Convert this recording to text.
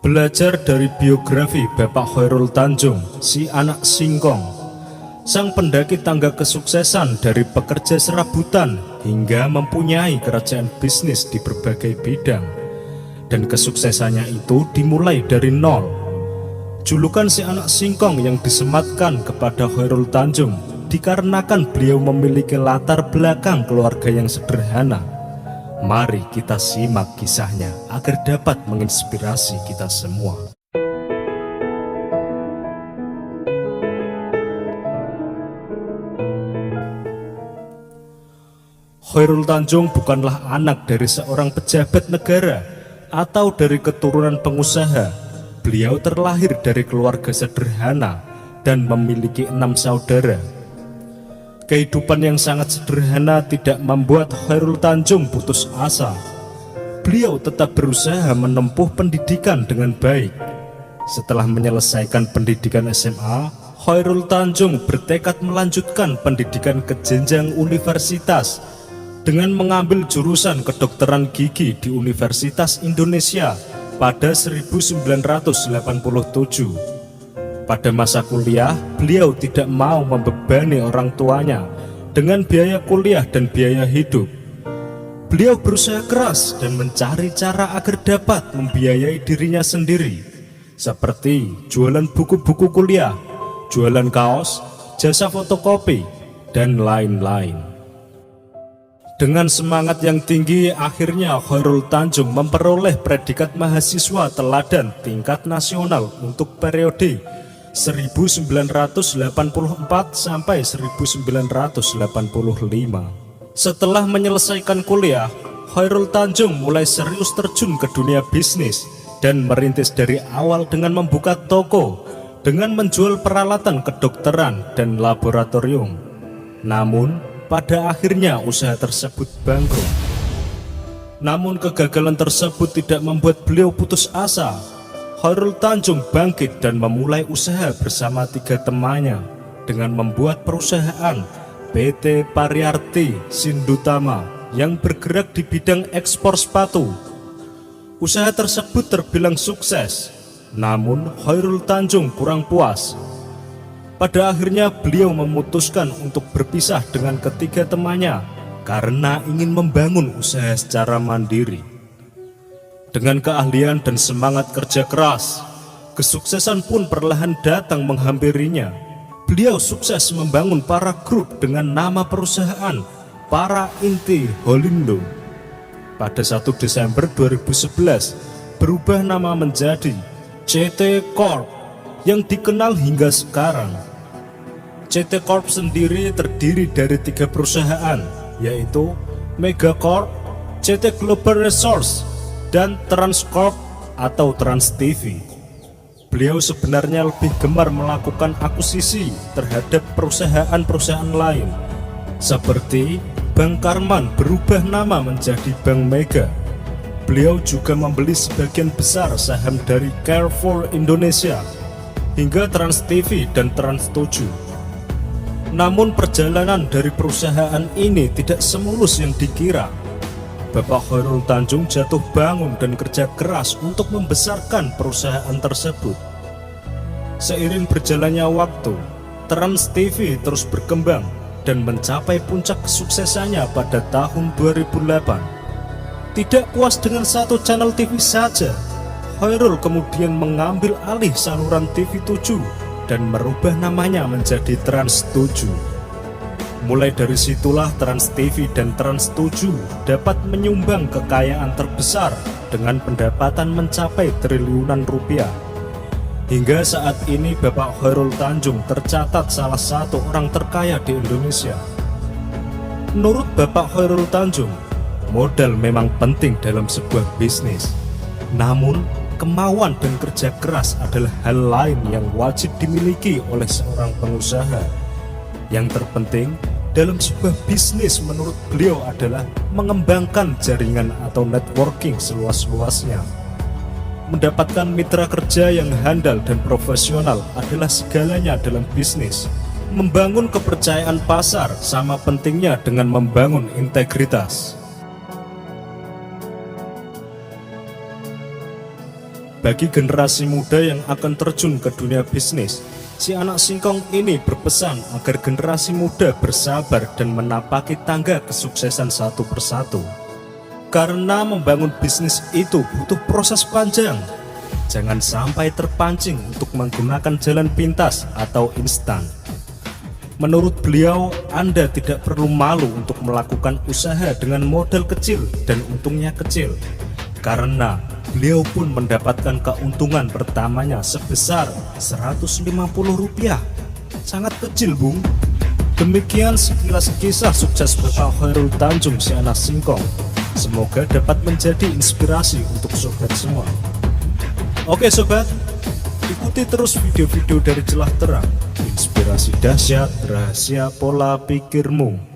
Belajar dari biografi Bapak Khairul Tanjung, si anak singkong, sang pendaki tangga kesuksesan dari pekerja serabutan hingga mempunyai kerajaan bisnis di berbagai bidang. Dan kesuksesannya itu dimulai dari nol. Julukan si anak singkong yang disematkan kepada Khairul Tanjung dikarenakan beliau memiliki latar belakang keluarga yang sederhana. Mari kita simak kisahnya agar dapat menginspirasi kita semua. Khairul Tanjung bukanlah anak dari seorang pejabat negara atau dari keturunan pengusaha. Beliau terlahir dari keluarga sederhana dan memiliki 6 saudara. Kehidupan yang sangat sederhana tidak membuat Khairul Tanjung putus asa. Beliau tetap berusaha menempuh pendidikan dengan baik. Setelah menyelesaikan pendidikan SMA, Khairul Tanjung bertekad melanjutkan pendidikan ke jenjang universitas dengan mengambil jurusan kedokteran gigi di Universitas Indonesia pada 1987. Pada masa kuliah, beliau tidak mau membebani orang tuanya dengan biaya kuliah dan biaya hidup. Beliau berusaha keras dan mencari cara agar dapat membiayai dirinya sendiri, seperti jualan buku-buku kuliah, jualan kaos, jasa fotokopi, dan lain-lain. Dengan semangat yang tinggi, akhirnya Khairul Tanjung memperoleh predikat mahasiswa teladan tingkat nasional untuk periode 1984 sampai 1985. Setelah menyelesaikan kuliah, Khairul Tanjung mulai serius terjun ke dunia bisnis dan merintis dari awal dengan membuka toko dengan menjual peralatan kedokteran dan laboratorium. Namun, pada akhirnya usaha tersebut bangkrut. Namun kegagalan tersebut tidak membuat beliau putus asa. Khairul Tanjung bangkit dan memulai usaha bersama 3 temannya dengan membuat perusahaan PT Pariarti Sindutama yang bergerak di bidang ekspor sepatu. Usaha tersebut terbilang sukses, namun Khairul Tanjung kurang puas. Pada akhirnya beliau memutuskan untuk berpisah dengan ketiga temannya karena ingin membangun usaha secara mandiri. Dengan keahlian dan semangat kerja keras, kesuksesan pun perlahan datang menghampirinya. Beliau sukses membangun para grup dengan nama perusahaan Para Inti Holindo. Pada 1 Desember 2011, berubah nama menjadi CT Corp yang dikenal hingga sekarang. CT Corp sendiri terdiri dari 3 perusahaan, yaitu Megacorp, CT Global Resource, dan Transcorp atau Trans TV. Beliau sebenarnya lebih gemar melakukan akuisisi terhadap perusahaan-perusahaan lain, seperti Bank Karman berubah nama menjadi Bank Mega. Beliau juga membeli sebagian besar saham dari Carrefour Indonesia, hingga Trans TV dan Trans 7. Namun perjalanan dari perusahaan ini tidak semulus yang dikira. Bapak Khairul Tanjung jatuh bangun dan kerja keras untuk membesarkan perusahaan tersebut. Seiring berjalannya waktu, Trans TV terus berkembang dan mencapai puncak kesuksesannya pada tahun 2008. Tidak puas dengan satu channel TV saja, Khairul kemudian mengambil alih saluran TV 7 dan merubah namanya menjadi Trans 7. Mulai dari situlah Trans TV dan Trans 7 dapat menyumbang kekayaan terbesar dengan pendapatan mencapai triliunan rupiah. Hingga saat ini Bapak Khairul Tanjung tercatat salah satu orang terkaya di Indonesia. Menurut Bapak Khairul Tanjung, modal memang penting dalam sebuah bisnis. Namun, kemauan dan kerja keras adalah hal lain yang wajib dimiliki oleh seorang pengusaha. Yang terpenting dalam sebuah bisnis menurut beliau adalah mengembangkan jaringan atau networking seluas-luasnya. Mendapatkan mitra kerja yang handal dan profesional adalah segalanya dalam bisnis. Membangun kepercayaan pasar sama pentingnya dengan membangun integritas. Bagi generasi muda yang akan terjun ke dunia bisnis, si anak singkong ini berpesan agar generasi muda bersabar dan menapaki tangga kesuksesan satu persatu. Karena membangun bisnis itu butuh proses panjang. Jangan sampai terpancing untuk menggunakan jalan pintas atau instan. Menurut beliau, Anda tidak perlu malu untuk melakukan usaha dengan modal kecil dan untungnya kecil. Karena beliau pun mendapatkan keuntungan pertamanya sebesar Rp150. Sangat kecil, Bung. Demikian sekilas kisah sukses Bapak Khairul Tanjung si anak singkong. Semoga dapat menjadi inspirasi untuk sobat semua. Oke sobat, ikuti terus video-video dari Celah Terang, inspirasi dahsyat, rahasia pola pikirmu.